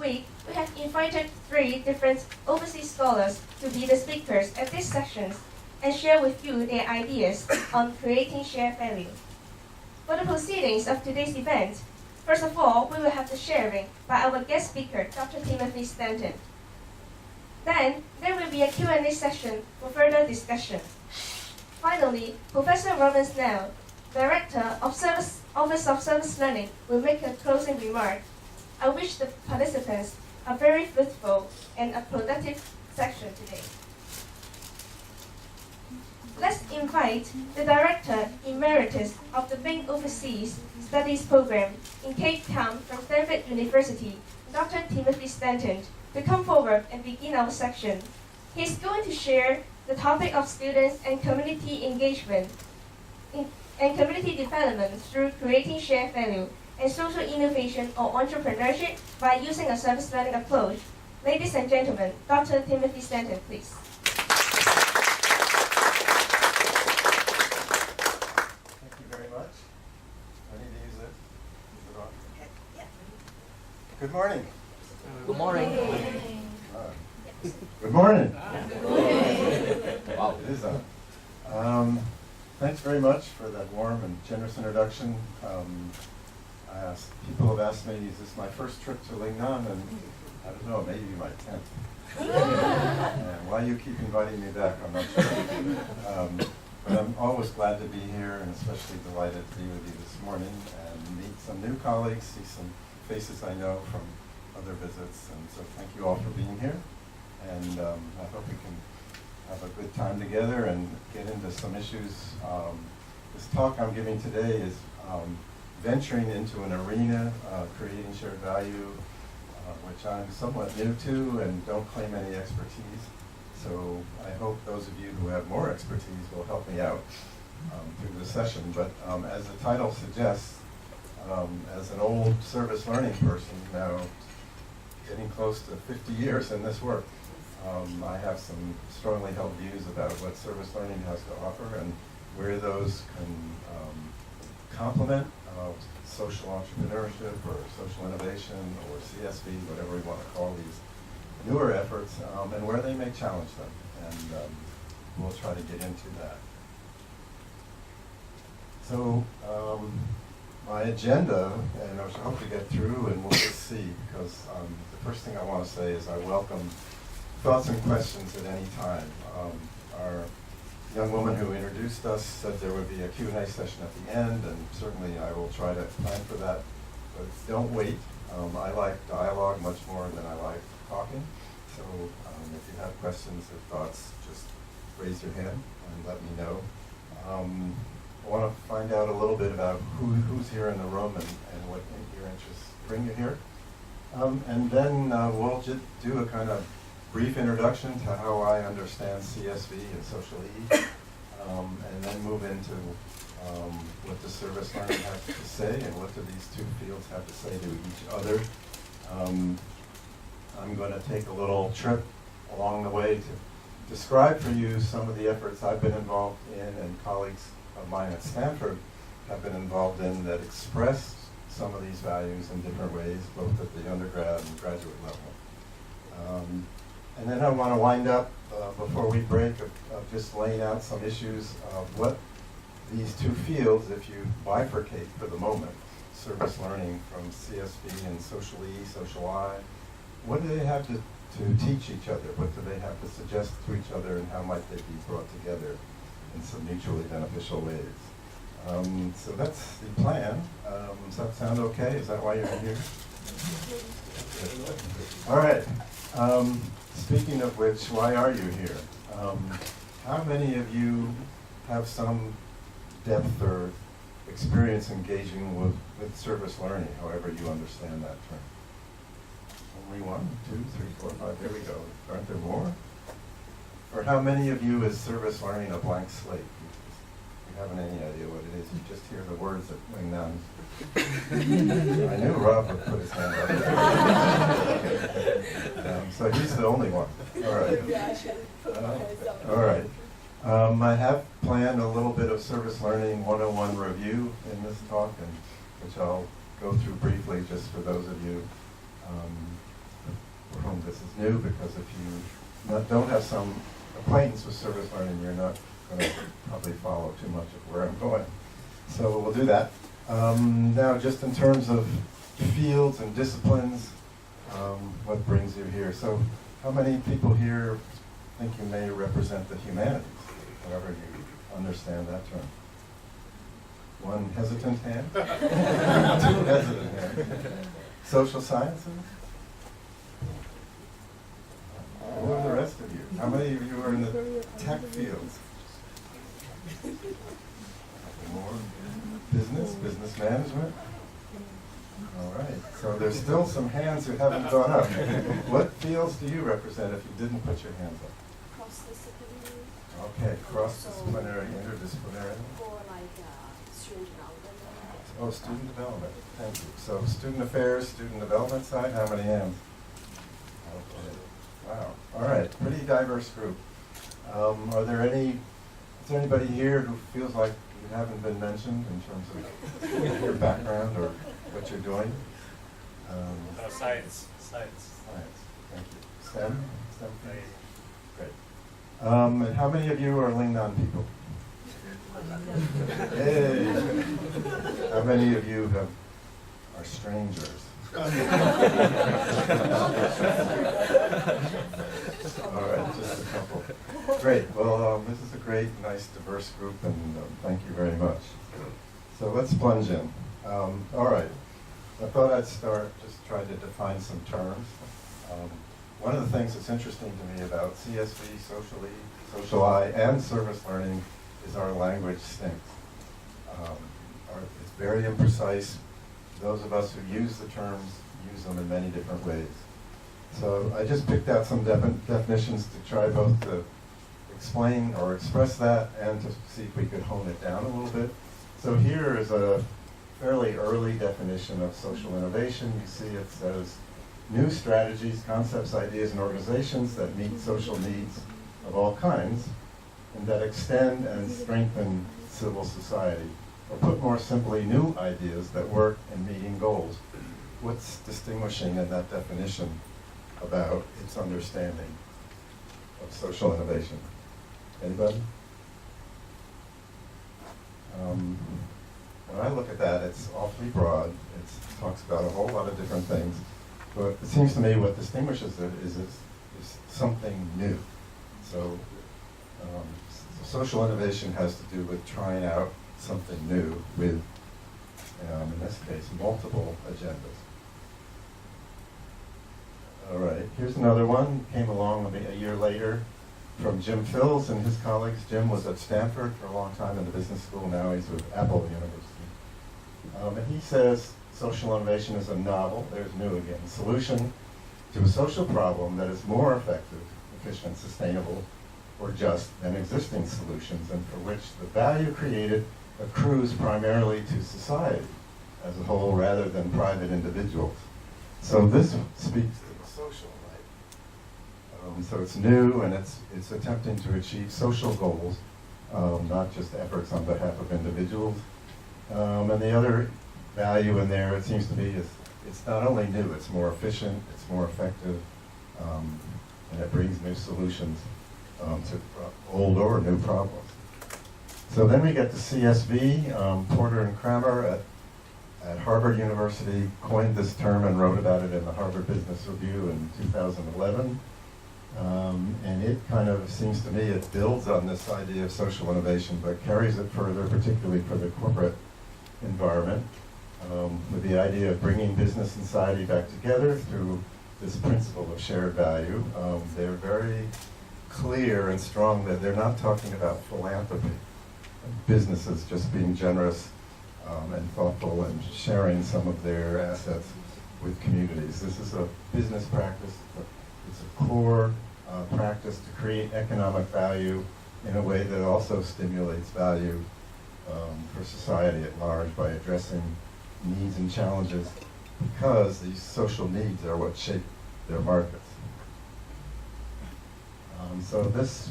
week, we have invited 3 different overseas scholars to be the speakers at these sessions and share with you their ideas on creating shared value. For the proceedings of today's event, first of all, we will have the sharing by our guest speaker, Dr. Timothy Stanton. Then, there will be a Q&A session for further discussion. Finally, Professor Robin Snell, Director of Office of Service Learning, will make a closing remark. I wish the participants a very fruitful and a productive session today. Let's invite the Director Emeritus of the Main Overseas Studies Program in Cape Town from Stanford University, Dr. Timothy Stanton, to come forward and begin our section. He's going to share the topic of students and community engagement and community development through creating shared value and social innovation or entrepreneurship by using a service learning approach. Ladies and gentlemen, Dr. Timothy Stanton, please. Thank you very much. I need to use it. Is it on? Good morning. Good morning. Good morning. Wow, it is on. Thanks very much for that warm and generous introduction. People have asked me, is this my first trip to Lingnan? And I don't know, maybe my 10th. And why you keep inviting me back, I'm not sure. But I'm always glad to be here, and especially delighted to be with you this morning and meet some new colleagues, see some faces I know from other visits. And so thank you all for being here. And I hope we can have a good time together and get into some issues. This talk I'm giving today is venturing into an arena, creating shared value, which I'm somewhat new to and don't claim any expertise. So I hope those of you who have more expertise will help me out through the session. But as the title suggests, as an old service learning person, now getting close to 50 years in this work, I have some strongly held views about what service learning has to offer and where those can complement social entrepreneurship or social innovation or CSV, whatever we want to call these newer efforts, and where they may challenge them. And we'll try to get into that. So my agenda, and I hope to get through, and we'll just see, because the first thing I want to say is I welcome thoughts and questions at any time. Our young woman who introduced us said there would be a Q&A session at the end, and certainly I will try to plan for that. But don't wait. I like dialogue much more than I like talking. So if you have questions or thoughts, just raise your hand and let me know. I want to find out a little bit about who's here in the room and what your interests bring you here. And then we'll just do a kind of brief introduction to how I understand CSV and social E, and then move into what the service learning has to say and what do these two fields have to say to each other. I'm going to take a little trip along the way to describe for you some of the efforts I've been involved in and colleagues of mine at Stanford have been involved in that express some of these values in different ways, both at the undergrad and graduate level. And then I want to wind up, before we break, of just laying out some issues of what these two fields, if you bifurcate for the moment, service learning from CSV and social E, social I, what do they have to teach each other? What do they have to suggest to each other, and how might they be brought together in some mutually beneficial ways? So that's the plan. Does that sound okay? Is that why you're here? All right. Speaking of which, why are you here? How many of you have some depth or experience engaging with service learning, however you understand that term? Only 1, 2, 3, 4, 5, there we go. Aren't there more? Or how many of you is service learning a blank slate? You haven't any idea what it is. You just hear the words that ring down. I knew Rob would put his hand up. So he's the only one. All right. All right. I have planned a little bit of service learning 101 review in this talk, and which I'll go through briefly just for those of you for whom this is new, because if you don't have some acquaintance with service learning, you're not going to probably follow too much of where I'm going. So we'll do that. Now, just in terms of fields and disciplines, what brings you here? So how many people here think you may represent the humanities, however you understand that term? One hesitant hand? Two hesitant hands. Social sciences? Who are the rest of you? How many of you are in the tech fields? More business management? All right, so there's still some hands who haven't gone up. What fields do you represent if you didn't put your hands up? Cross-disciplinary. Okay, cross-disciplinary, interdisciplinary. Or like student development. Oh, student development, thank you. So student affairs, student development side, how many hands? Okay. Wow, all right, pretty diverse group. Is there anybody here who feels like you haven't been mentioned in terms of your background or what you're doing? Science. Science, thank you. STEM? Great. And how many of you are Lingnan people? Hey! How many of you are strangers? All right, just a couple. Great. Well, this is a great, nice, diverse group, and thank you very much. So let's plunge in. All right. I thought I'd start just trying to define some terms. One of the things that's interesting to me about CSV, Social I, and service learning is our language stinks. It's very imprecise. Those of us who use the terms use them in many different ways. So I just picked out some definitions to try both to explain or express that and to see if we could hone it down a little bit. So here is a fairly early definition of social innovation. You see it says, new strategies, concepts, ideas, and organizations that meet social needs of all kinds and that extend and strengthen civil society. Or put more simply, new ideas that work in meeting goals. What's distinguishing in that definition about its understanding of social innovation? Anybody? When I look at that, it's awfully broad. It talks about a whole lot of different things. But it seems to me what distinguishes it is something new. So social innovation has to do with trying out something new with, in this case, multiple agendas. All right, here's another one. Came along with me a year later from Jim Phils and his colleagues. Jim was at Stanford for a long time in the business school. Now he's with Apple University. And he says social innovation is a novel, there's new again, solution to a social problem that is more effective, efficient, sustainable, or just than existing solutions, and for which the value created accrues primarily to society as a whole rather than private individuals. So this speaks to the social life. So it's new and it's attempting to achieve social goals, not just efforts on behalf of individuals. And the other value in there, it seems to me, is it's not only new, it's more efficient, it's more effective, and it brings new solutions to old or new problems. So then we get to CSV. Porter and Kramer at Harvard University coined this term and wrote about it in the Harvard Business Review in 2011. And it kind of seems to me it builds on this idea of social innovation, but carries it further, particularly for the corporate environment, with the idea of bringing business and society back together through this principle of shared value. They're very clear and strong that they're not talking about philanthropy, businesses just being generous and thoughtful and sharing some of their assets with communities. This is a business practice. It's a core practice to create economic value in a way that also stimulates value for society at large by addressing needs and challenges, because these social needs are what shape their markets. So this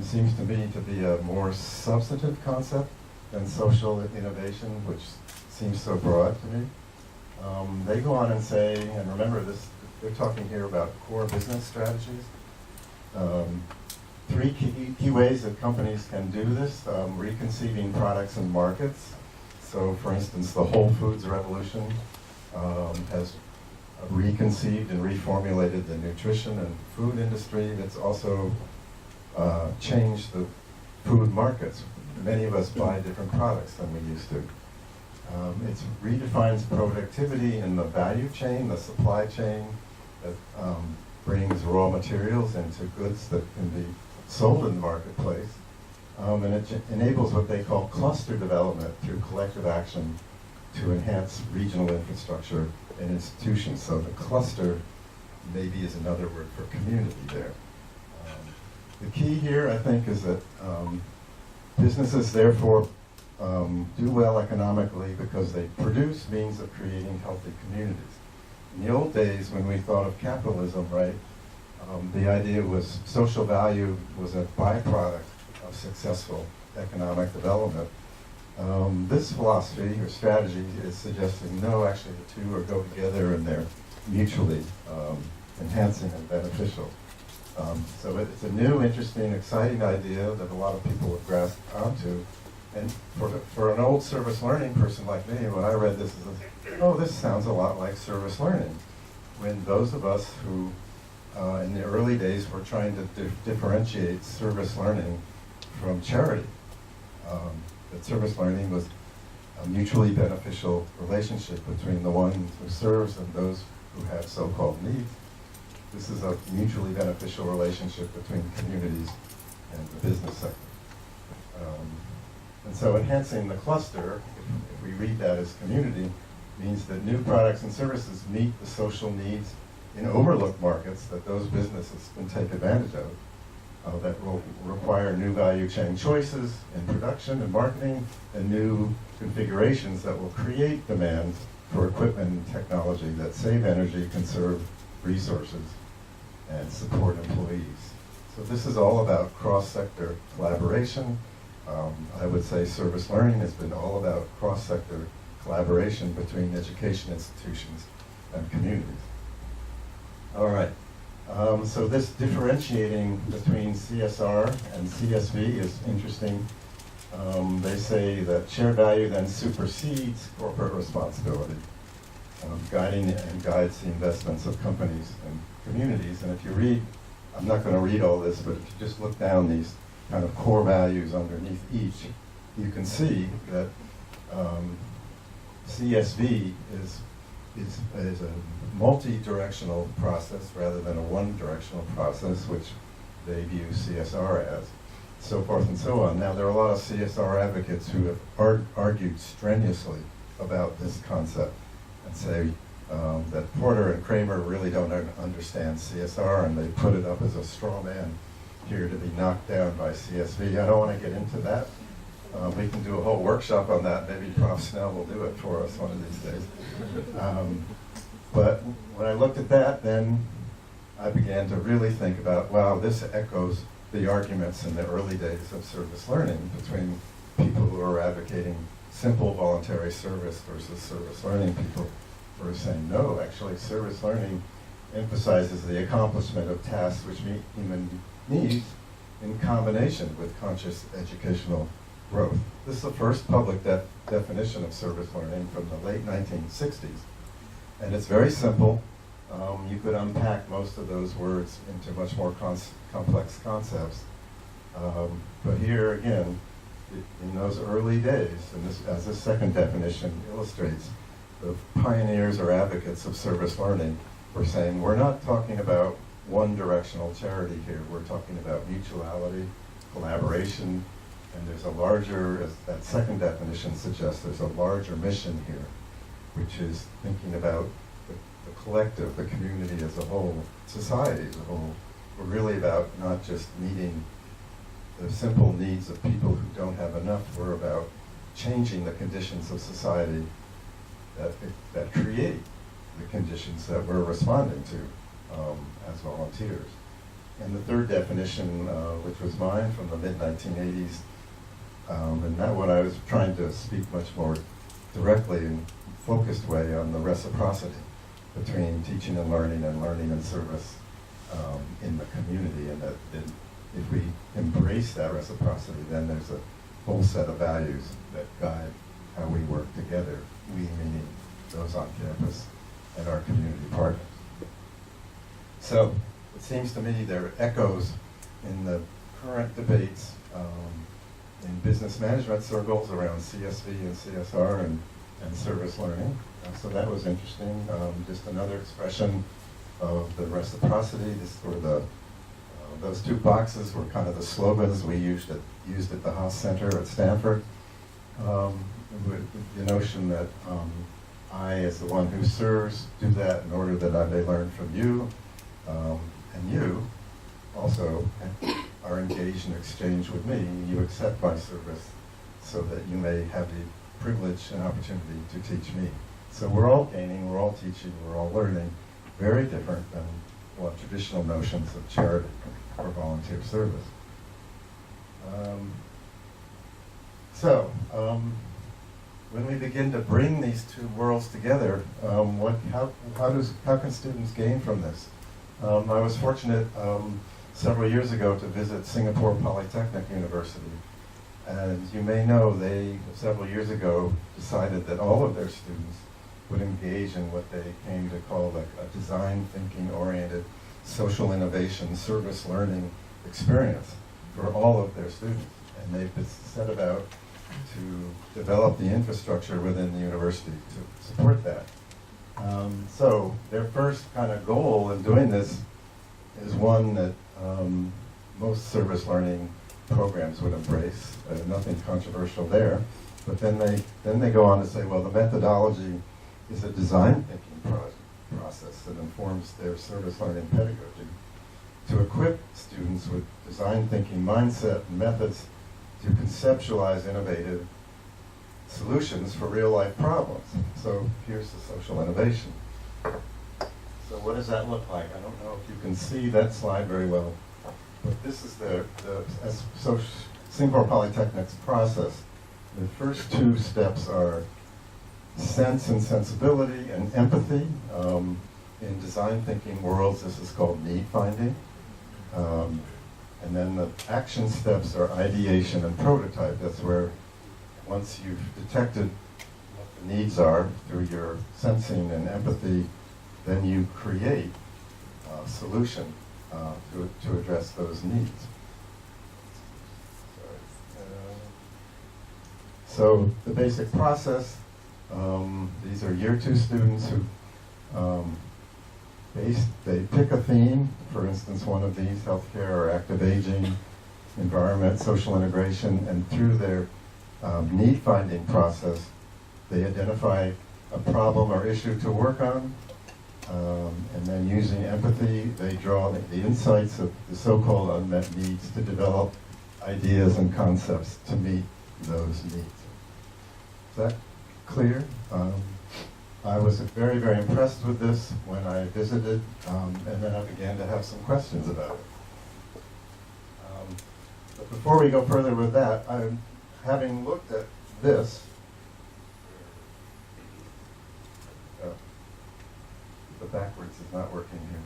seems to me to be a more substantive concept than social innovation, which seems so broad to me. They go on and say, and remember this they're talking here about core business strategies. Three key ways that companies can do this: reconceiving products and markets. So, for instance, the Whole Foods revolution has reconceived and reformulated the nutrition and food industry. It's also changed the food markets. Many of us buy different products than we used to. It redefines productivity in the value chain, the supply chain that brings raw materials into goods that can be sold in the marketplace. And it enables what they call cluster development through collective action to enhance regional infrastructure and institutions. So the cluster maybe is another word for community there. The key here, I think, is that businesses therefore do well economically because they produce means of creating healthy communities. In the old days, when we thought of capitalism, right, the idea was social value was a byproduct of successful economic development. This philosophy or strategy is suggesting no, actually the two go together and they're mutually enhancing and beneficial. So it's a new, interesting, exciting idea that a lot of people have grasped onto. And for an old service learning person like me, when I read this, this sounds a lot like service learning. When those of us who in the early days were trying to differentiate service learning from charity, that service learning was a mutually beneficial relationship between the one who serves and those who have so-called needs. This is a mutually beneficial relationship between communities and the business sector. And so enhancing the cluster, if we read that as community, means that new products and services meet the social needs in overlooked markets that those businesses can take advantage of, that will require new value chain choices in production and marketing, and new configurations that will create demand for equipment and technology that save energy, conserve resources, and support employees. So this is all about cross-sector collaboration. I would say service learning has been all about cross-sector collaboration between education institutions and communities. All right, so this differentiating between CSR and CSV is interesting. They say that shared value then supersedes corporate responsibility, guiding and guides the investments of companies and communities. And if you read, I'm not going to read all this, but if you just look down these kind of core values underneath each, you can see that CSV is a multi-directional process rather than a one-directional process, which they view CSR as, so forth and so on. Now, there are a lot of CSR advocates who have argued strenuously about this concept and say that Porter and Kramer really don't understand CSR, and they put it up as a straw man here to be knocked down by CSV. I don't want to get into that. We can do a whole workshop on that. Maybe Prof. Snell will do it for us one of these days. But when I looked at that, then I began to really think about, wow, this echoes the arguments in the early days of service learning between people who are advocating simple voluntary service versus service learning people who are saying, no, actually service learning emphasizes the accomplishment of tasks which meet human needs in combination with conscious educational growth. This is the first public definition of service learning from the late 1960s. And it's very simple. You could unpack most of those words into much more complex concepts. But here again, in those early days, and as this second definition illustrates, the pioneers or advocates of service learning were saying, we're not talking about one-directional charity here. We're talking about mutuality, collaboration, and there's a larger, as that second definition suggests, there's a larger mission here, which is thinking about the collective, the community as a whole, society as a whole. We're really about not just meeting the simple needs of people who don't have enough. We're about changing the conditions of society that create the conditions that we're responding to as volunteers. And the third definition, which was mine from the mid-1980s, and that one I was trying to speak much more directly and focused way on the reciprocity between teaching and learning and service in the community, and that if we embrace that reciprocity, then there's a whole set of values that guide how we work together, we meaning those on campus and our community partners. So it seems to me there are echoes in the current debates in business management circles around CSV and CSR and service learning. So that was interesting. Just another expression of the reciprocity. Those two boxes were kind of the slogans we used at the Haas Center at Stanford. With the notion that I, as the one who serves, do that in order that I may learn from you, and you also are engaged in exchange with me. You accept my service so that you may have the privilege and opportunity to teach me. So we're all gaining, we're all teaching, we're all learning. Very different than what traditional notions of charity or volunteer service. When we begin to bring these two worlds together, how can students gain from this? I was fortunate several years ago to visit Singapore Polytechnic University, and you may know they several years ago decided that all of their students would engage in what they came to call a design thinking oriented social innovation service learning experience for all of their students, and they've set about to develop the infrastructure within the university to support that. So their first kind of goal in doing this is one that most service learning programs would embrace. Nothing controversial there. But then they go on to say, well, the methodology is a design thinking process that informs their service learning pedagogy to equip students with design thinking mindset and methods to conceptualize innovative solutions for real life problems. So here's the social innovation. So what does that look like? I don't know if you can see that slide very well, but this is Singapore Polytechnic's process. The first two steps are sense and sensibility and empathy. In design thinking worlds, this is called need finding. And then the action steps are ideation and prototype. That's where once you've detected what the needs are through your sensing and empathy, then you create a solution to address those needs. So the basic process, these are year 2 students who they pick a theme, for instance, one of these, healthcare or active aging, environment, social integration, and through their need-finding process, they identify a problem or issue to work on, and then using empathy, they draw the insights of the so-called unmet needs to develop ideas and concepts to meet those needs. Is that clear? I was very, very impressed with this when I visited, and then I began to have some questions about it. But before we go further with that, having looked at this, the backwards is not working here.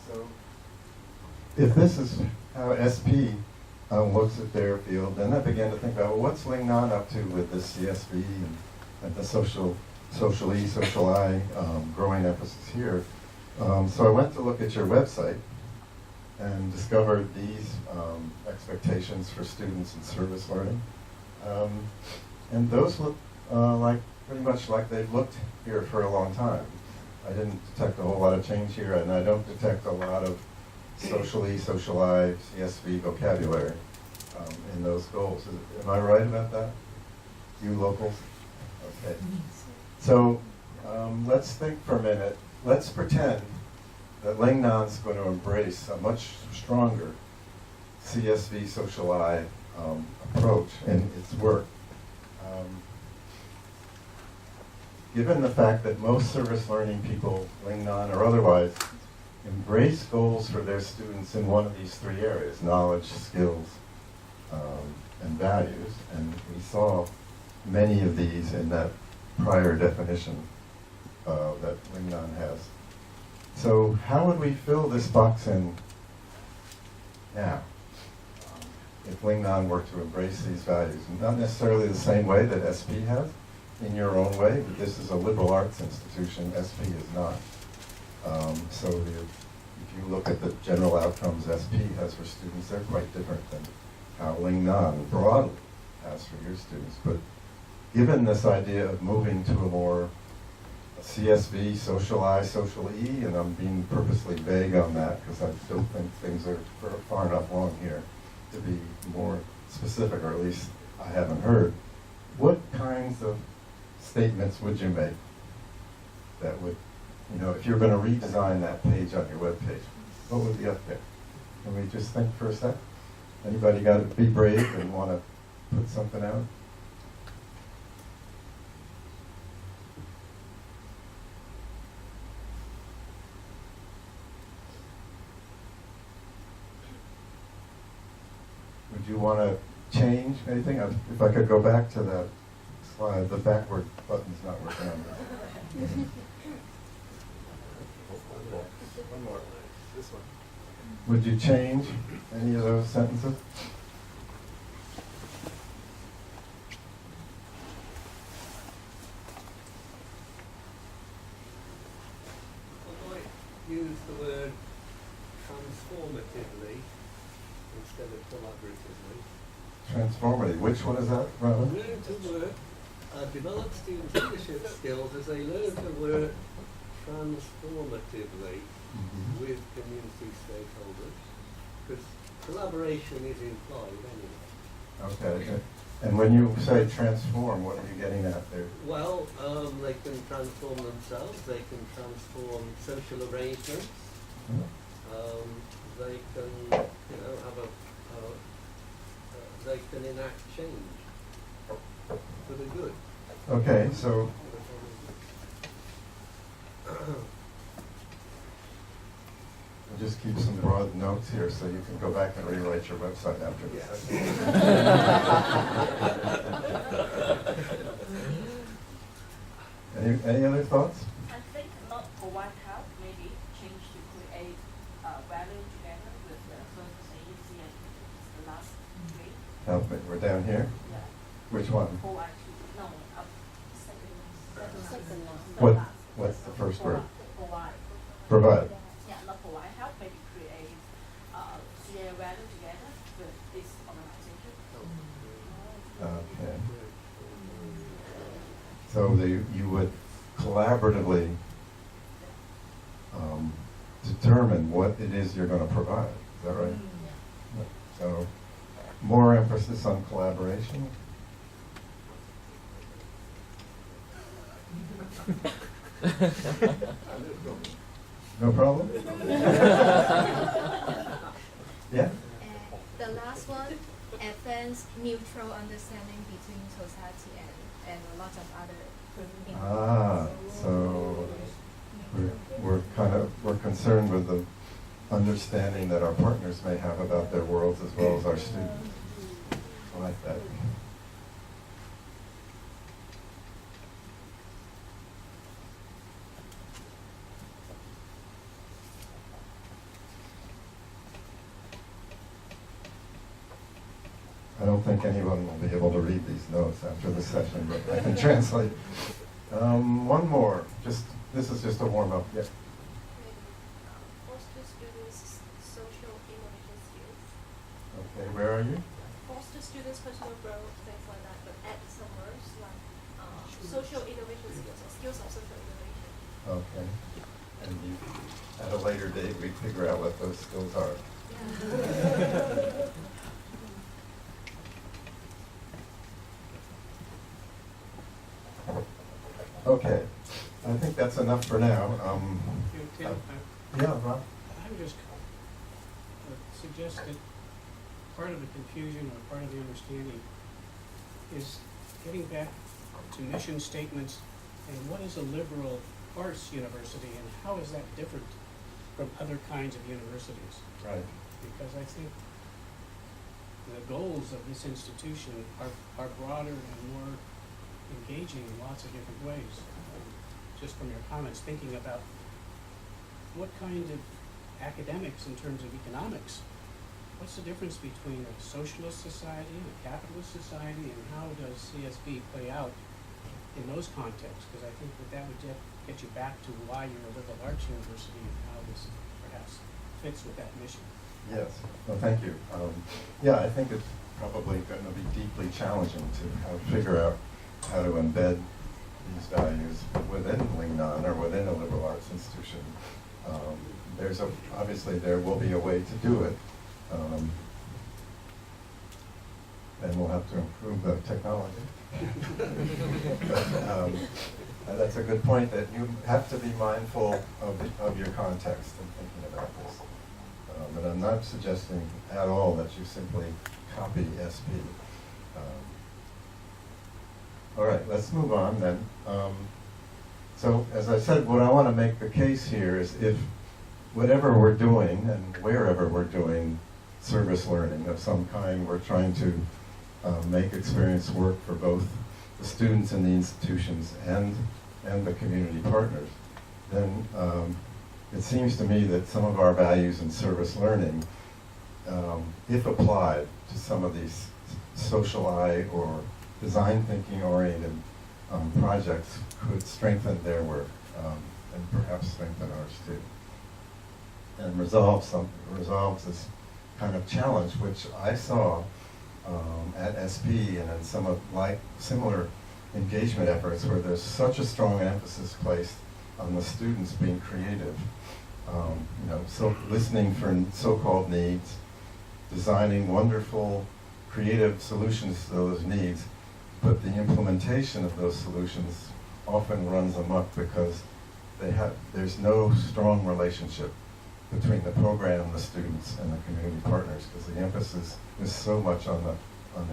So, if this is how SP looks at their field, then I began to think about, well, what's Lingnan up to with this CSV and the social E, social I, growing emphasis here. So I went to look at your website and discovered these expectations for students in service learning. And those look pretty much like they've looked here for a long time. I didn't detect a whole lot of change here, and I don't detect a lot of social E, social I, CSV vocabulary in those goals. Am I right about that? You locals? Okay. So let's think for a minute. Let's pretend that Lingnan's going to embrace a much stronger CSV, social I approach in its work. Given the fact that most service learning people, Lingnan or otherwise, embrace goals for their students in one of these three areas: knowledge, skills, and values. And we saw many of these in that prior definition that Lingnan has. So how would we fill this box in now? If Lingnan were to embrace these values, not necessarily the same way that SP has, in your own way, but this is a liberal arts institution, SP is not. So if you look at the general outcomes SP has for students, they're quite different than how Lingnan broadly has for your students. But given this idea of moving to a more CSV, social I, social E, and I'm being purposely vague on that because I don't think things are far enough along here to be more specific, or at least I haven't heard. What kinds of statements would you make that would, if you're going to redesign that page on your webpage, what would be up there? Can we just think for a sec? Anybody got to be brave and want to put something out? Would you want to change anything? If I could go back to that slide, the backward button's not working on this. One more. This one. Would you change any of those sentences? I might use the word transformatively instead of collaboratively. Transformative. Which one is that, Robin? Learn to work, develop students' leadership skills as they learn to work transformatively with community stakeholders, because collaboration is implied anyway. Okay. And when you say transform, what are you getting at there? Well, they can transform themselves, they can transform social arrangements, they can, have they can enact change for the good. Okay, so we'll just keep some broad notes here so you can go back and rewrite your website after this. Any other thoughts? I think not provide help, maybe change to create value together with the service agency and the last three. Help me. We're down here. Yeah. Which one? Provide to, no, up second one. What? Last. What's the first word? Provide. Provide. Yeah, not provide help, maybe create share value together with this organization. Okay. So you would collaboratively determine what it is you're going to provide. Is that right? Yeah. So more emphasis on collaboration. No problem? Yeah? The last one, advanced mutual understanding between society and a lot of other So we're concerned with the understanding that our partners may have about their worlds as well as our students. I like that. I don't think anyone will be able to read these notes after the session, but I can translate. One more. This is just a warm-up. Yeah. Foster students' social innovation skills. Okay, where are you? Foster students' personal growth, things like that, but add some words like social innovation skills, or skills of social innovation. Okay. And at a later date, we figure out what those skills are. Okay. I think that's enough for now. Tim, Yeah, Rob? I would just suggest that part of the confusion or part of the understanding is getting back to mission statements and what is a liberal arts university and how is that different from other kinds of universities. Right. Because I think the goals of this institution are broader and more engaging in lots of different ways. Just from your comments, thinking about what kind of academics in terms of economics, what's the difference between a socialist society and a capitalist society, and how does CSB play out in those contexts? Because I think that would get you back to why you're a liberal arts university and how this perhaps fits with that mission. Yes, well, thank you. Yeah, I think it's probably going to be deeply challenging to figure out how to embed these values within Lingnan or within a liberal arts institution. Obviously there will be a way to do it, and we'll have to improve the technology. But, that's a good point, that you have to be mindful of your context in thinking about this. And I'm not suggesting at all that you simply copy SP. All right, let's move on then. So as I said, what I want to make the case here is if whatever we're doing and wherever we're doing service learning of some kind, we're trying to make experience work for both the students in the institutions and the community partners, then it seems to me that some of our values in service learning, if applied to some of these social eye or design thinking oriented projects, could strengthen their work and perhaps strengthen ours too, and resolves this kind of challenge which I saw at SP and in some of similar engagement efforts where there's such a strong emphasis placed on the students being creative. So listening for so-called needs, designing wonderful creative solutions to those needs, but the implementation of those solutions often runs amok because there's no strong relationship between the program, the students, and the community partners, because the emphasis is so much on the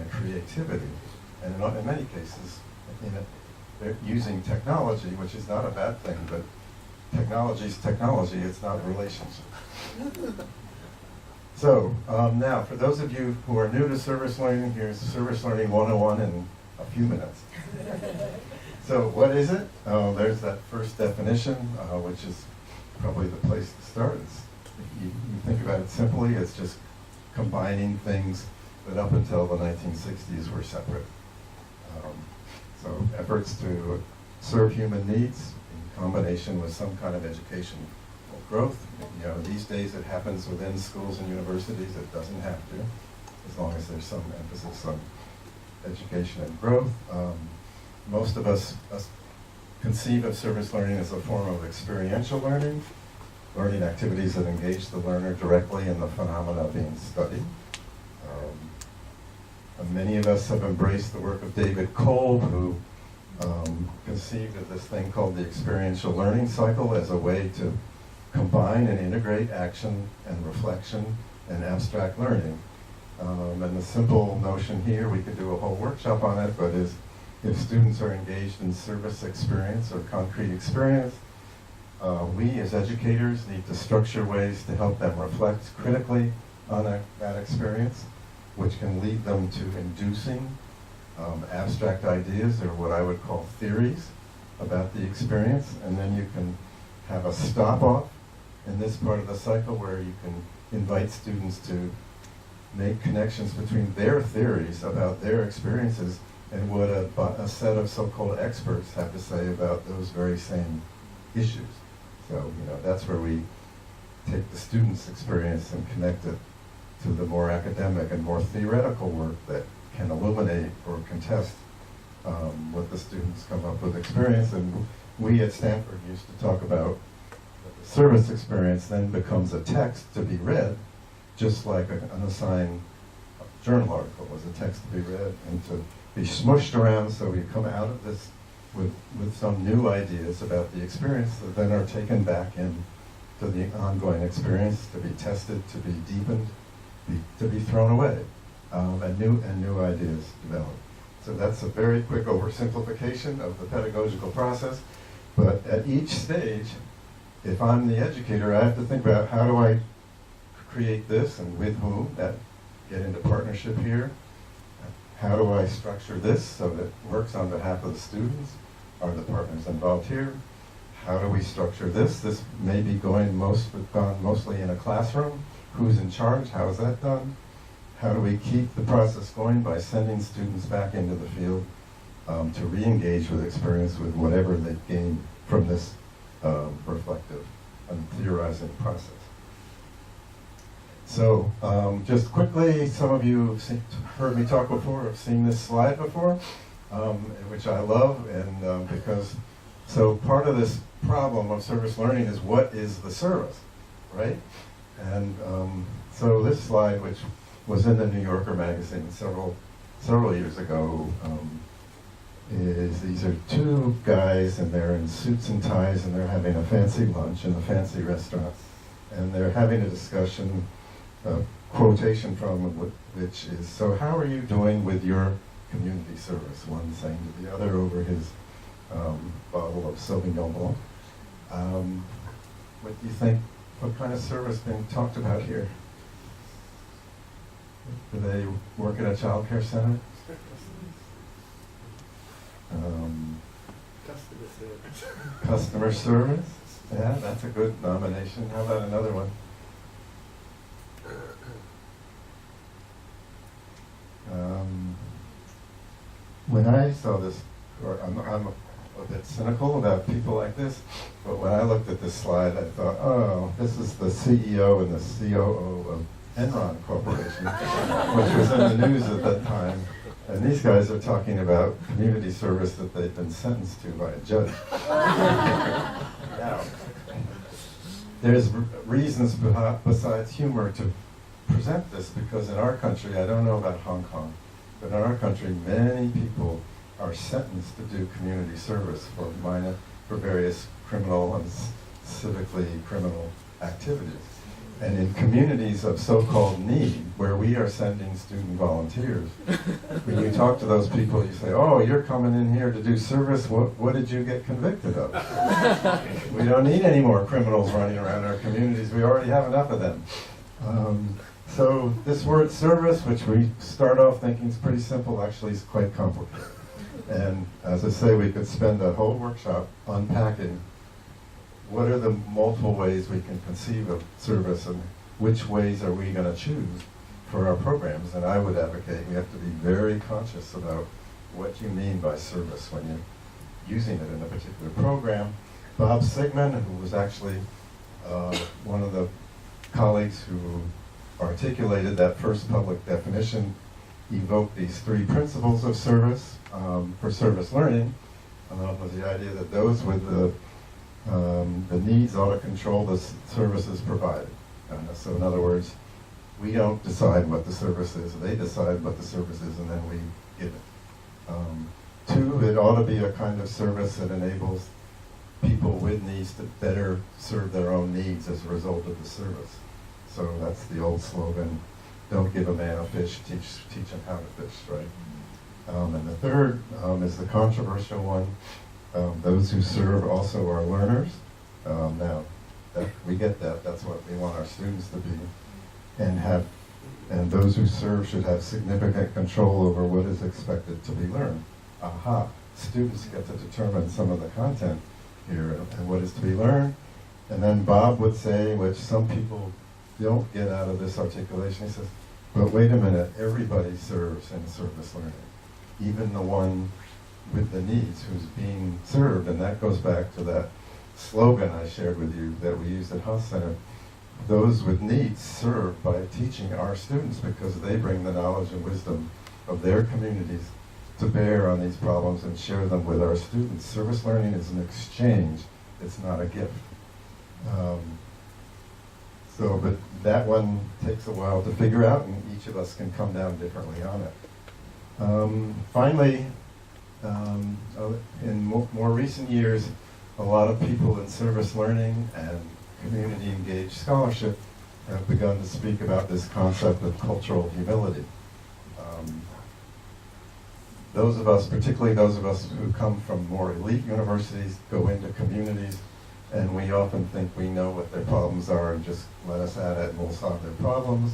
creativity, and in many cases, they're using technology, which is not a bad thing, but technology's technology, it's not a relationship. So now, for those of you who are new to service learning, here's Service Learning 101 in a few minutes. So what is it? There's that first definition, which is probably the place to start. If you think about it simply, it's just combining things that up until the 1960s were separate. So efforts to serve human needs in combination with some kind of educational growth. These days it happens within schools and universities. It doesn't have to, as long as there's some emphasis on education and growth. Most of us conceive of service learning as a form of experiential learning activities that engage the learner directly in the phenomena being studied. Many of us have embraced the work of David Kolb, who conceived of this thing called the experiential learning cycle as a way to combine and integrate action and reflection and abstract learning. And the simple notion here, we could do a whole workshop on it, but is if students are engaged in service experience or concrete experience, we as educators need to structure ways to help them reflect critically on that experience, which can lead them to inducing abstract ideas, or what I would call theories about the experience. And then you can have a stop-off in this part of the cycle where you can invite students to make connections between their theories about their experiences and what a set of so-called experts have to say about those very same issues. So, that's where we take the student's experience and connect it to the more academic and more theoretical work that can illuminate or contest what the students come up with experience. And we at Stanford used to talk about that the service experience then becomes a text to be read, just like an unassigned journal article was a text to be read and to be smushed around, so we come out of this with some new ideas about the experience that then are taken back in to the ongoing experience, to be tested, to be deepened, to be thrown away, and new ideas develop. So that's a very quick oversimplification of the pedagogical process, but at each stage, if I'm the educator, I have to think about how do I create this and with whom, that get into partnership here. How do I structure this so that it works on behalf of the students? Are the partners involved here? How do we structure this? This may be gone mostly in a classroom. Who's in charge? How is that done? How do we keep the process going by sending students back into the field to re-engage with experience with whatever they've gained from this reflective and theorizing process? So just quickly, some of you have heard me talk before, have seen this slide before, which I love, and because, so part of this problem of service learning is what is the service, right? And so this slide, which was in the New Yorker magazine several years ago, these are two guys, and they're in suits and ties, and they're having a fancy lunch in a fancy restaurant, and they're having a discussion, a quotation from which is, so how are you doing with your community service? One saying to the other over his bottle of Sauvignon Blanc. What do you think, what kind of service being talked about here? Do they work at a child care center? Customer service. Customer service? Yeah, that's a good nomination. How about another one? When I saw this, or I'm a bit cynical about people like this, but when I looked at this slide, I thought, oh, this is the CEO and the COO of Enron Corporation, which was in the news at that time. And these guys are talking about community service that they've been sentenced to by a judge. Now, there's reasons besides humor to present this, because in our country, I don't know about Hong Kong, but in our country, many people are sentenced to do community service for various criminal and civically criminal activities. And in communities of so-called need, where we are sending student volunteers, when you talk to those people, you say, oh, you're coming in here to do service, what did you get convicted of? We don't need any more criminals running around our communities, we already have enough of them. So this word service, which we start off thinking is pretty simple, actually is quite complicated. And as I say, we could spend a whole workshop unpacking what are the multiple ways we can conceive of service and which ways are we going to choose for our programs. And I would advocate we have to be very conscious about what you mean by service when you're using it in a particular program. Bob Sigmund, who was actually one of the colleagues who articulated that first public definition, evoked these three principles of service for service learning, was the idea that those with the needs ought to control the services provided. So in other words, we don't decide what the service is, they decide what the service is, and then we give it. Two, it ought to be a kind of service that enables people with needs to better serve their own needs as a result of the service. So that's the old slogan, don't give a man a fish, teach him how to fish, right? And the third is the controversial one. Those who serve also are learners. Now, we get that. That's what we want our students to be, and those who serve should have significant control over what is expected to be learned. Aha! Students get to determine some of the content here and what is to be learned. And then Bob would say, which some people don't get out of this articulation, he says, but wait a minute, everybody serves in service learning, even the one with the needs who's being served. And that goes back to that slogan I shared with you that we used at Haas Center. Those with needs serve by teaching our students, because they bring the knowledge and wisdom of their communities to bear on these problems and share them with our students. Service learning is an exchange, it's not a gift. But that one takes a while to figure out, and each of us can come down differently on it. Finally, in more recent years, a lot of people in service learning and community engaged scholarship have begun to speak about this concept of cultural humility. Those of us, particularly those of us who come from more elite universities, go into communities and we often think we know what their problems are and just let us at it and we'll solve their problems.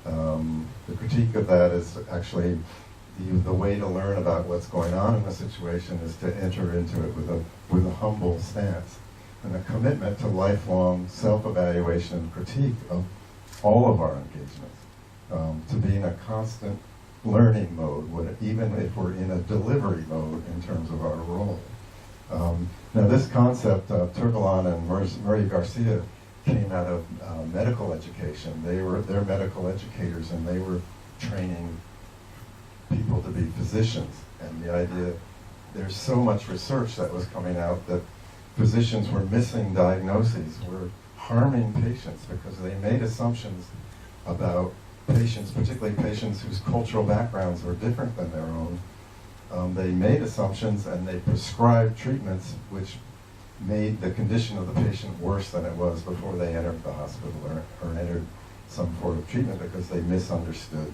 The critique of that is actually the way to learn about what's going on in the situation is to enter into it with a humble stance and a commitment to lifelong self-evaluation and critique of all of our engagements, to be in a constant learning mode, even if we're in a delivery mode in terms of our role. Now this concept, Turgalon and Murray Garcia came out of medical education. They're medical educators, and they were training people to be physicians. And the idea, there's so much research that was coming out that physicians were missing diagnoses, were harming patients because they made assumptions about patients, particularly patients whose cultural backgrounds were different than their own. They made assumptions and they prescribed treatments which made the condition of the patient worse than it was before they entered the hospital or entered some form of treatment, because they misunderstood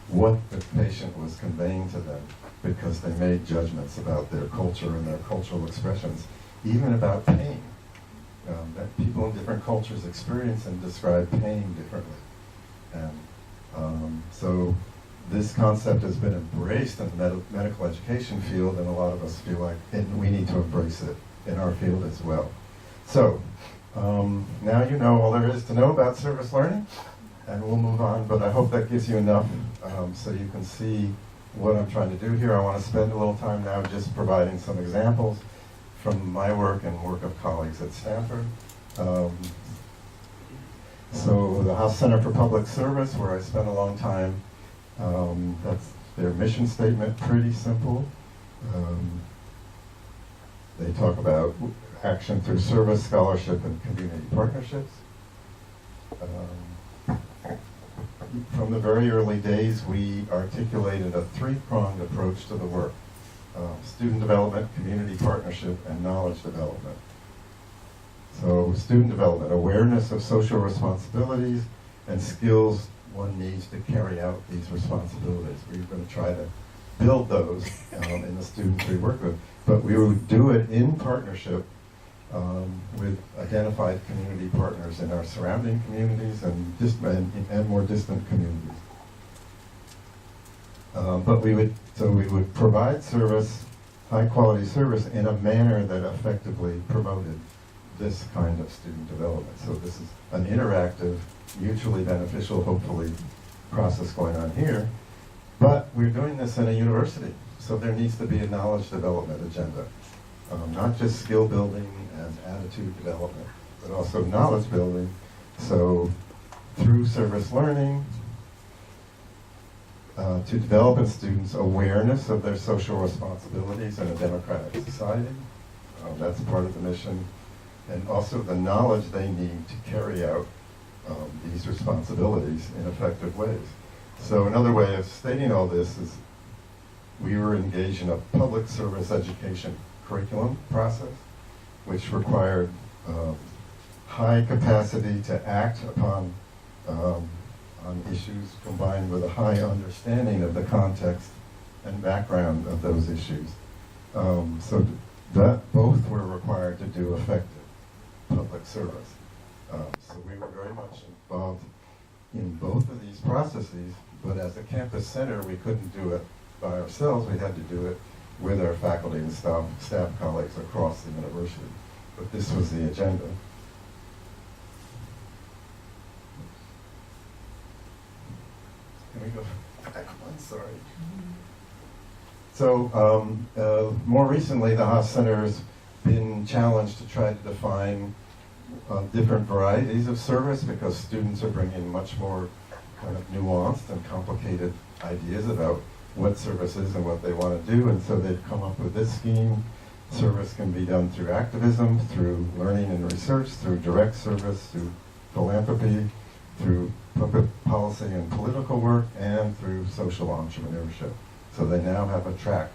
what the patient was conveying to them, because they made judgments about their culture and their cultural expressions, even about pain. That people in different cultures experience and describe pain differently. And so this concept has been embraced in the medical education field, and a lot of us feel like we need to embrace it in our field as well. So now you know all there is to know about service learning, and we'll move on, but I hope that gives you enough so you can see what I'm trying to do here. I want to spend a little time now just providing some examples from my work and work of colleagues at Stanford. So the House Center for Public Service, where I spent a long time, that's their mission statement, pretty simple. They talk about action through service, scholarship, and community partnerships. From the very early days, we articulated a three-pronged approach to the work: student development, community partnership, and knowledge development. So student development, awareness of social responsibilities and skills one needs to carry out these responsibilities. We're going to try to build those in the students we work with, but we would do it in partnership with identified community partners in our surrounding communities and more distant communities. But we would provide service, high quality service, in a manner that effectively promoted this kind of student development. So this is an interactive, mutually beneficial, hopefully, process going on here. But we're doing this in a university, so there needs to be a knowledge development agenda. Not just skill building and attitude development, but also knowledge building. So through service learning, to develop in students awareness of their social responsibilities in a democratic society. That's part of the mission. And also the knowledge they need to carry out these responsibilities in effective ways. So another way of stating all this is we were engaged in a public service education curriculum process, which required high capacity to act upon on issues, combined with a high understanding of the context and background of those issues. So that both were required to do effective public service. So we were very much involved in both of these processes, but as a campus center, we couldn't do it by ourselves. We had to do it with our faculty and staff colleagues across the university. But this was the agenda. Can we go back one? Sorry. So more recently, the Haas Center has been challenged to try to define different varieties of service, because students are bringing much more kind of nuanced and complicated ideas about what service is and what they want to do, and so they've come up with this scheme. Service can be done through activism, through learning and research, through direct service, through philanthropy, through public policy and political work, and through social entrepreneurship. So they now have a track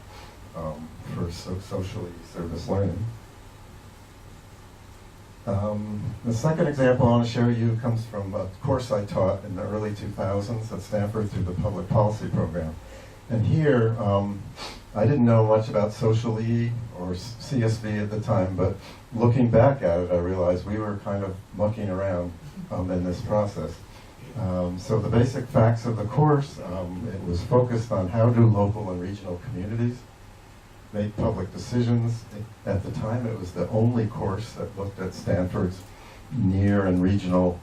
for socially service learning. The second example I want to share with you comes from a course I taught in the early 2000s at Stanford through the public policy program. And here, I didn't know much about Social E or CSV at the time, but looking back at it, I realized we were kind of mucking around in this process. So the basic facts of the course, it was focused on how do local and regional communities make public decisions. At the time, it was the only course that looked at Stanford's near and regional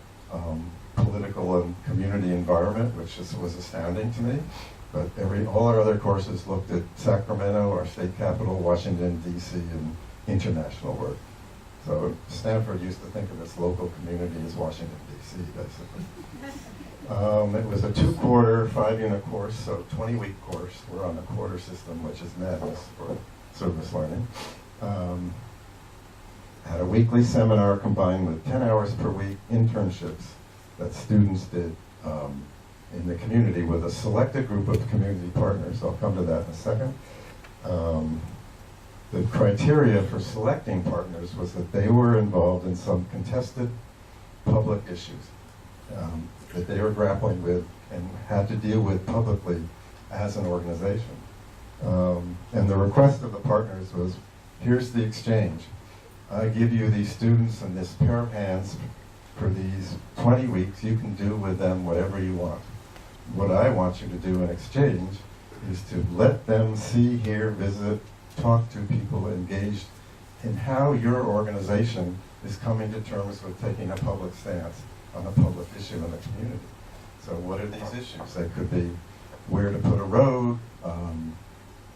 political and community environment, which just was astounding to me. But all our other courses looked at Sacramento, our state capital, Washington, D.C., and international work. So Stanford used to think of its local community as Washington, D.C., basically. It was a 2-quarter, 5-unit course, so 20-week course. We're on the quarter system, which is madness for service learning. Had a weekly seminar combined with 10 hours per week internships that students did in the community with a selected group of community partners. I'll come to that in a second. The criteria for selecting partners was that they were involved in some contested public issues that they were grappling with and had to deal with publicly as an organization. And the request of the partners was, here's the exchange. I give you these students and this pair of hands for these 20 weeks. You can do with them whatever you want. What I want you to do in exchange is to let them see, hear, visit, talk to people engaged in how your organization is coming to terms with taking a public stance on a public issue in the community. So what are these issues? They could be where to put a road,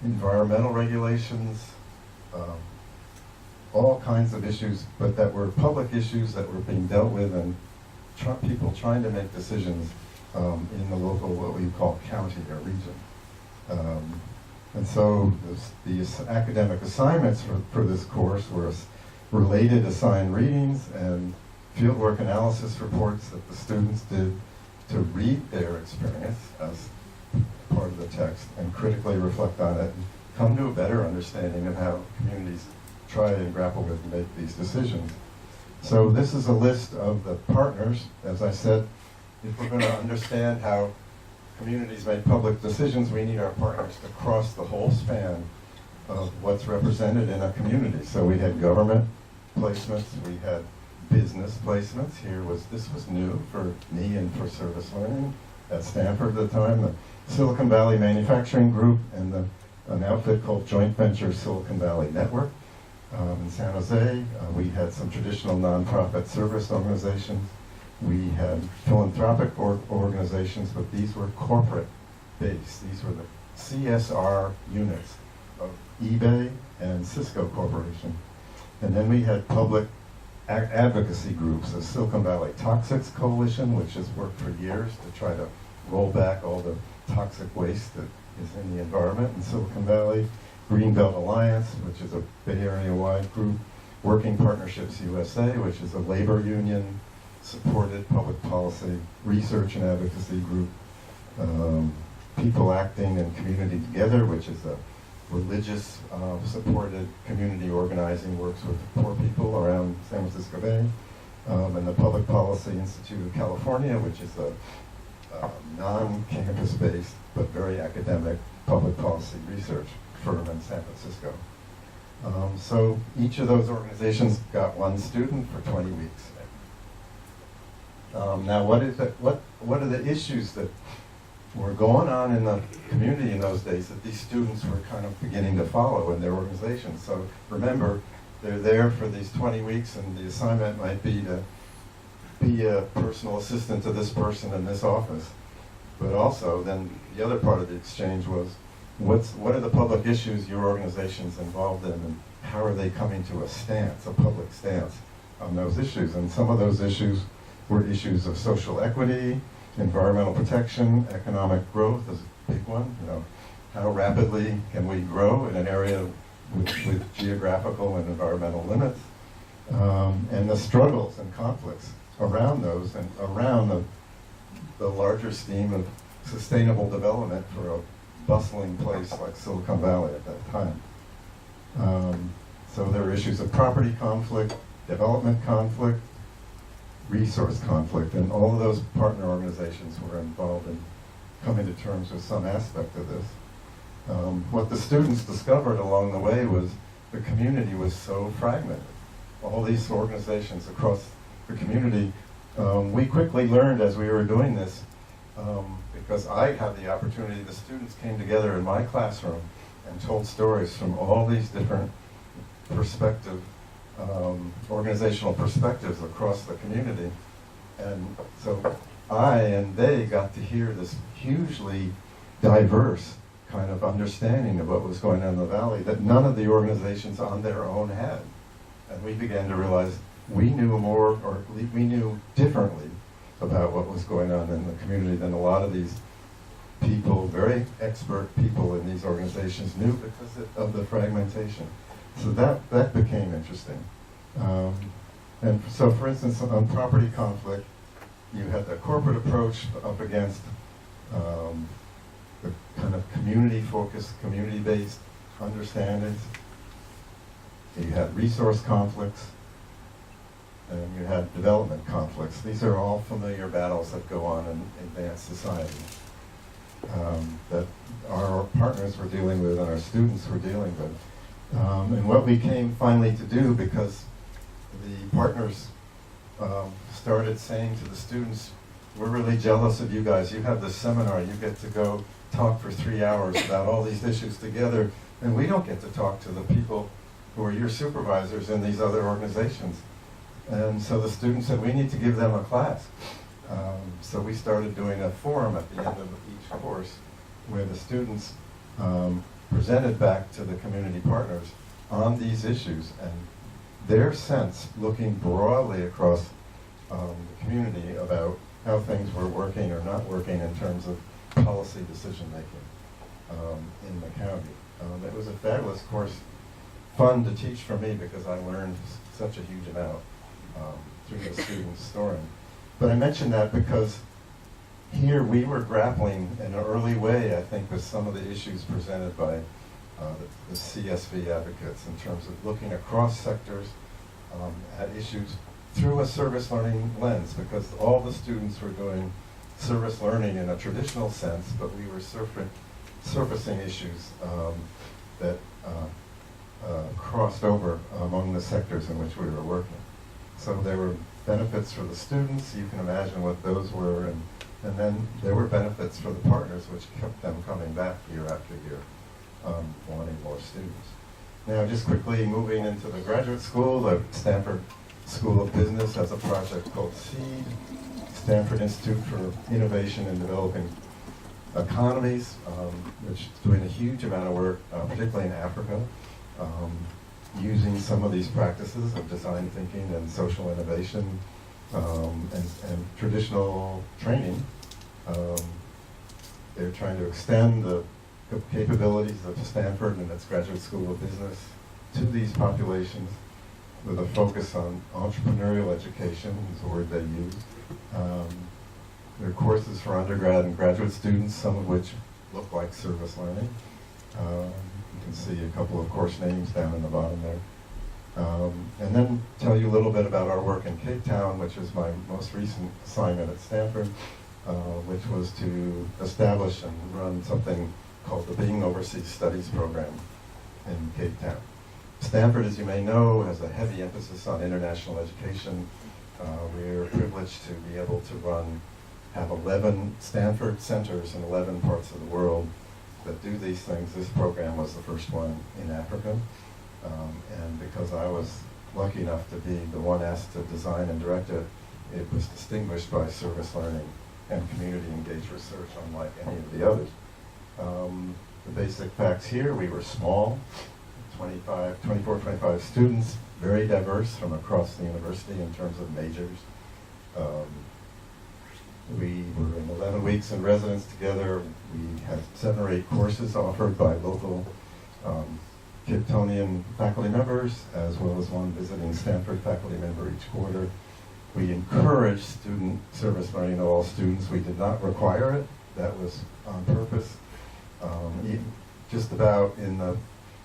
environmental regulations, all kinds of issues, but that were public issues that were being dealt with and people trying to make decisions in the local, what we call county or region. And so these academic assignments for this course were related assigned readings and fieldwork analysis reports that the students did to read their experience as part of the text and critically reflect on it and come to a better understanding of how communities try and grapple with and make these decisions. So this is a list of the partners. As I said, if we're going to understand how communities make public decisions, we need our partners to cross the whole span of what's represented in a community. So we had government placements, we had business placements. This was new for me and for service learning at Stanford at the time, the Silicon Valley Manufacturing Group and an outfit called Joint Venture Silicon Valley Network. In San Jose, we had some traditional nonprofit service organizations. We had philanthropic organizations, but these were corporate-based. These were the CSR units of eBay and Cisco Corporation. And then we had public advocacy groups, the Silicon Valley Toxics Coalition, which has worked for years to try to roll back all the toxic waste that is in the environment in Silicon Valley. Greenbelt Alliance, which is a Bay Area-wide group. Working Partnerships USA, which is a labor union supported public policy research and advocacy group. People Acting and Community Together, which is a religious supported community organizing, works with poor people around San Francisco Bay. And the Public Policy Institute of California, which is a non-campus based but very academic public policy research firm in San Francisco. So each of those organizations got one student for 20 weeks. Now what are the issues that were going on in the community in those days that these students were kind of beginning to follow in their organizations? So remember, they're there for these 20 weeks and the assignment might be to be a personal assistant to this person in this office. But also then the other part of the exchange was, what are the public issues your organization's involved in and how are they coming to a stance, a public stance on those issues? And some of those issues were issues of social equity, environmental protection, economic growth is a big one. You know, how rapidly can we grow in an area with geographical and environmental limits? And the struggles and conflicts around those and around the larger scheme of sustainable development for a bustling place like Silicon Valley at that time. So there were issues of property conflict, development conflict, resource conflict, and all of those partner organizations were involved in coming to terms with some aspect of this. What the students discovered along the way was the community was so fragmented. All these organizations across the community, we quickly learned as we were doing this, because I had the opportunity, the students came together in my classroom and told stories from all these different organizational perspectives across the community. And so I and they got to hear this hugely diverse kind of understanding of what was going on in the valley that none of the organizations on their own had. And we began to realize we knew more, or we knew differently about what was going on in the community than a lot of these people, very expert people in these organizations knew because of the fragmentation. So that became interesting. And so, for instance, on property conflict, you had the corporate approach up against the kind of community-focused, community-based understandings. You had resource conflicts, and you had development conflicts. These are all familiar battles that go on in advanced society that our partners were dealing with and our students were dealing with. And what we came finally to do, because the partners started saying to the students, we're really jealous of you guys. You have this seminar, you get to go talk for 3 hours about all these issues together, and we don't get to talk to the people who are your supervisors in these other organizations. And so the students said, we need to give them a class. So we started doing a forum at the end of each course where the students presented back to the community partners on these issues and their sense, looking broadly across the community about how things were working or not working in terms of policy decision making in the county. It was a fabulous course, fun to teach for me because I learned such a huge amount through the students' story. But I mention that because here we were grappling in an early way, I think, with some of the issues presented by the CSV advocates in terms of looking across sectors at issues through a service learning lens, because all the students were doing service learning in a traditional sense, but we were surfacing issues that crossed over among the sectors in which we were working. So there were benefits for the students, you can imagine what those were, and then there were benefits for the partners, which kept them coming back year after year, wanting more students. Now, just quickly moving into the graduate school, the Stanford School of Business has a project called SEED, Stanford Institute for Innovation in Developing Economies, which is doing a huge amount of work, particularly in Africa, using some of these practices of design thinking and social innovation and traditional training. They're trying to extend the capabilities of Stanford and its Graduate School of Business to these populations with a focus on entrepreneurial education, is the word they use. There are courses for undergrad and graduate students, some of which look like service learning. You can see a couple of course names down in the bottom there. And then tell you a little bit about our work in Cape Town, which is my most recent assignment at Stanford, which was to establish and run something called the Being Overseas Studies program in Cape Town. Stanford, as you may know, has a heavy emphasis on international education. We're privileged to be able to have 11 Stanford centers in 11 parts of the world that do these things. This program was the first one in Africa. And because I was lucky enough to be the one asked to design and direct it, it was distinguished by service learning and community engaged research, unlike any of the others. The basic facts here, we were small, 24, 25 students, very diverse from across the university in terms of majors. We were in 11 weeks in residence together. We had 7 or 8 courses offered by local Capetonian faculty members, as well as one visiting Stanford faculty member each quarter. We encouraged student service learning of all students. We did not require it. That was on purpose. Just about in the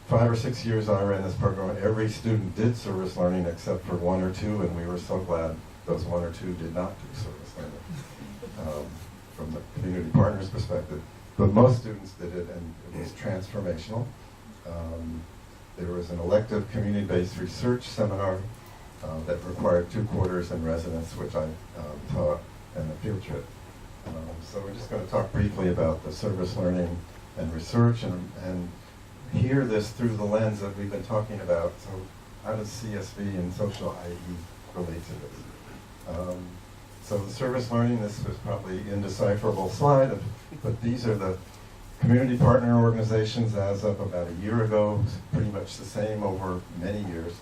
5 or 6 years I ran this program, every student did service learning except for 1 or 2, and we were so glad those 1 or 2 did not do service learning from the community partners' perspective. but most students did it, and it was transformational. There was an elective community-based research seminar that required 2 quarters in residence, which I taught, and a field trip. So we're just going to talk briefly about the service learning and research, and hear this through the lens that we've been talking about. So how does CSV and social IE relate to this? So the service learning, this was probably indecipherable slide, but these are the community partner organizations as of about a year ago, pretty much the same over many years.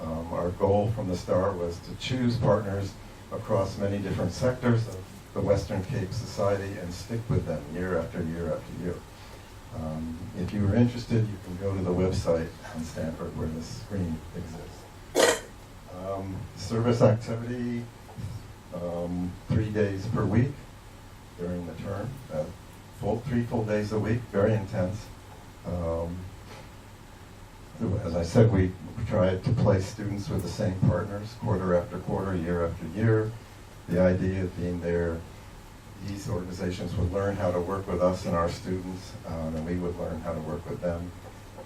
Our goal from the start was to choose partners across many different sectors of the Western Cape society and stick with them year after year after year. If you are interested, you can go to the website on Stanford where this screen exists. Service activity, 3 days per week during the term, 3 full days a week, very intense. As I said, we tried to place students with the same partners quarter after quarter, year after year. The idea being these organizations would learn how to work with us and our students, and we would learn how to work with them.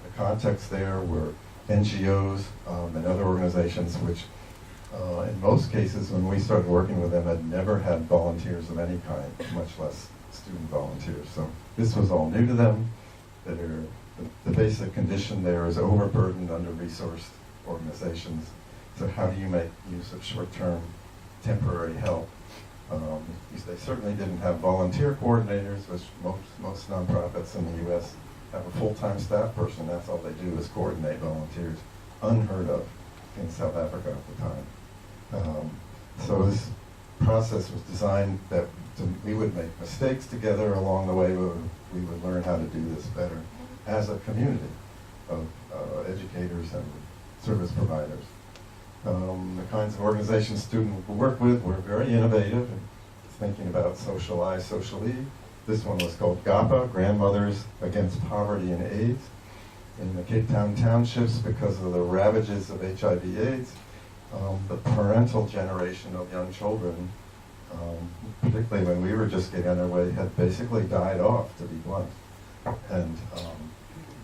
The context there were NGOs and other organizations which, in most cases, when we started working with them, had never had volunteers of any kind, much less student volunteers. So this was all new to them. The basic condition there is overburdened, under-resourced organizations. So how do you make use of short-term, temporary help? They certainly didn't have volunteer coordinators, which most nonprofits in the U.S. have a full-time staff person. That's all they do is coordinate volunteers. Unheard of in South Africa at the time. So this process was designed that we would make mistakes together along the way. We would learn how to do this better as a community of educators and service providers. The kinds of organizations students work with were very innovative, thinking about social I, social E. This one was called GAPA, Grandmothers Against Poverty and AIDS. In the Cape Town townships, because of the ravages of HIV/AIDS, the parental generation of young children, particularly when we were just getting underway, had basically died off, to be blunt. And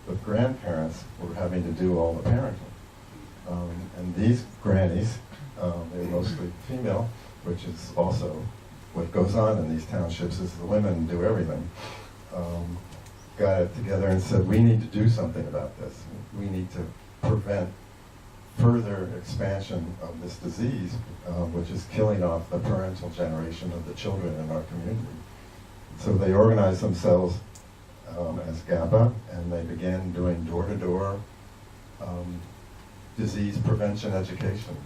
the grandparents were having to do all the parenting. And these grannies, they're mostly female, which is also what goes on in these townships, is the women do everything. Got it together and said, we need to do something about this. We need to prevent further expansion of this disease, which is killing off the parental generation of the children in our community. So they organized themselves as GAPA, and they began doing door-to-door disease prevention education,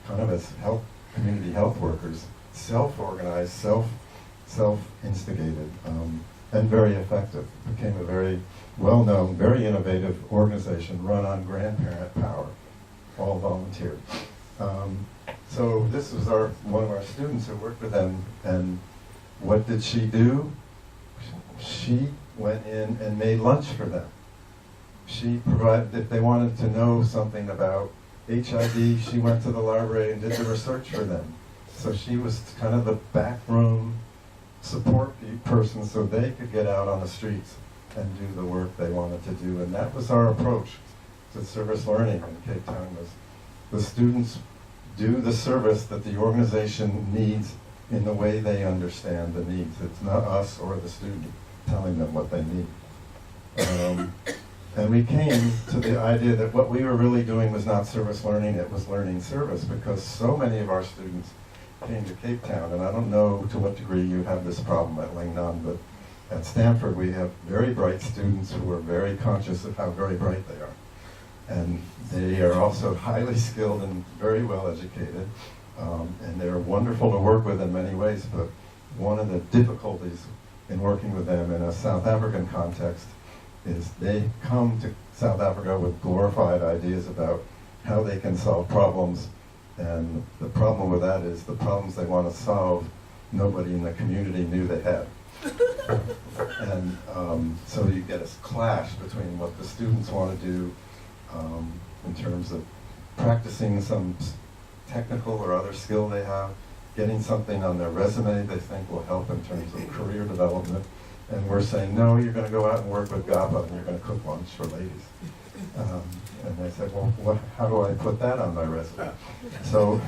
kind of as community health workers, self-organized, self-instigated, and very effective. It became a very well-known, very innovative organization run on grandparent power, all volunteer. So this was one of our students who worked with them, and what did she do? She went in and made lunch for them. She provided, if they wanted to know something about HIV, she went to the library and did the research for them. So she was kind of the backroom support person so they could get out on the streets and do the work they wanted to do. And that was our approach to service learning in Cape Town, was the students do the service that the organization needs in the way they understand the needs. It's not us or the student telling them what they need. And we came to the idea that what we were really doing was not service learning, it was learning service, because so many of our students came to Cape Town, and I don't know to what degree you have this problem at Lingnan, but at Stanford we have very bright students who are very conscious of how very bright they are. And they are also highly skilled and very well educated, and they're wonderful to work with in many ways, but one of the difficulties in working with them in a South African context is they come to South Africa with glorified ideas about how they can solve problems, and the problem with that is the problems they want to solve, nobody in the community knew they had. And so you get a clash between what the students want to do in terms of practicing some technical or other skill they have, getting something on their resume they think will help in terms of career development, And we're saying, no, you're going to go out and work with GAPA and you're going to cook lunch for ladies. And they said, well, how do I put that on my resume? So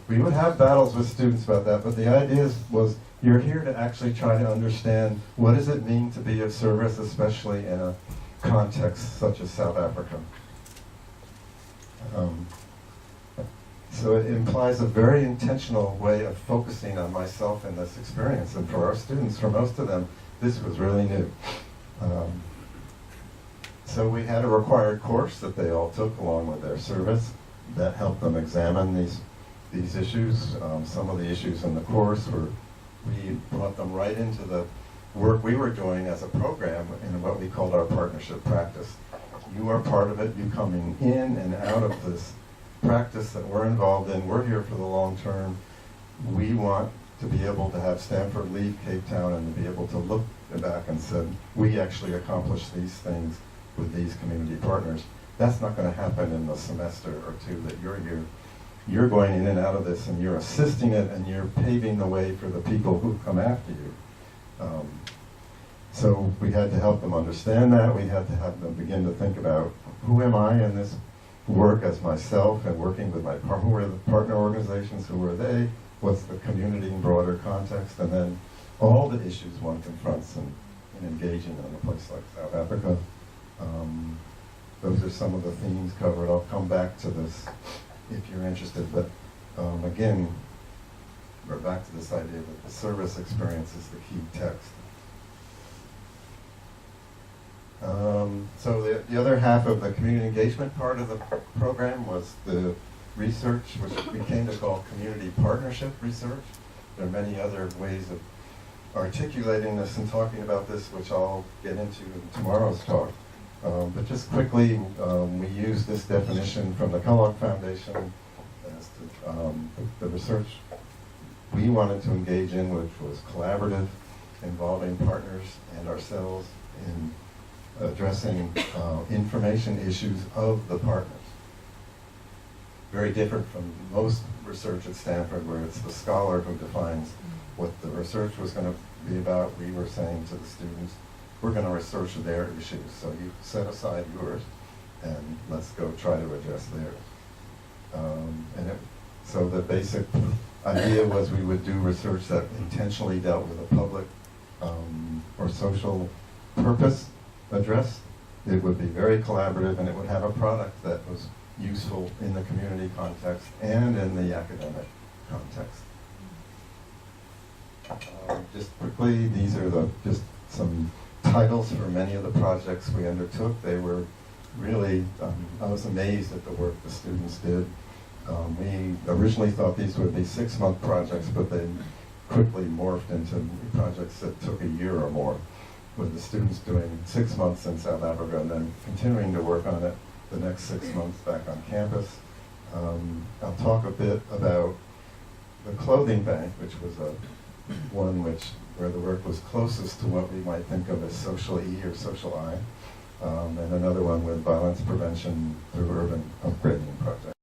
we would have battles with students about that, but the idea was you're here to actually try to understand what does it mean to be of service, especially in a context such as South Africa. So it implies a very intentional way of focusing on myself in this experience. And for our students, for most of them, this was really new. So we had a required course that they all took along with their service that helped them examine these issues. Some of the issues in the course were, we brought them right into the work we were doing as a program in what we called our partnership practice. You are part of it, you coming in and out of this practice that we're involved in. We're here for the long term. We want to be able to have Stanford leave Cape Town and to be able to look back and say, we actually accomplished these things with these community partners. That's not going to happen in the semester or two that you're here. You're going in and out of this and you're assisting it and you're paving the way for the people who come after you. So we had to help them understand that. We had to have them begin to think about, who am I in this work as myself and working with my who are the partner organizations, who are they, what's the community in broader context, and then all the issues one confronts in engaging in a place like South Africa. Those are some of the themes covered. I'll come back to this if you're interested, but again, we're back to this idea that the service experience is the key text. So the other half of the community engagement part of the program was the research, which we came to call community partnership research. There are many other ways of articulating this and talking about this, which I'll get into in tomorrow's talk. But just quickly, we use this definition from the Kellogg Foundation as to, the research we wanted to engage in, which was collaborative, involving partners and ourselves in addressing information issues of the partners. Very different from most research at Stanford, where it's the scholar who defines what the research was going to be about. We were saying to the students, we're going to research their issues, so you set aside yours and let's go try to address theirs. So the basic idea was we would do research that intentionally dealt with a public or social purpose addressed. It would be very collaborative, and it would have a product that was useful in the community context and in the academic context. Just quickly, these are just some titles for many of the projects we undertook. They were really, I was amazed at the work the students did. We originally thought these would be 6-month projects, but they quickly morphed into projects that took a year or more, with the students doing 6 months in South Africa and then continuing to work on it the next 6 months back on campus. I'll talk a bit about the clothing bank, which was one where the work was closest to what we might think of as social E or social I, and another one with violence prevention through urban upgrading project.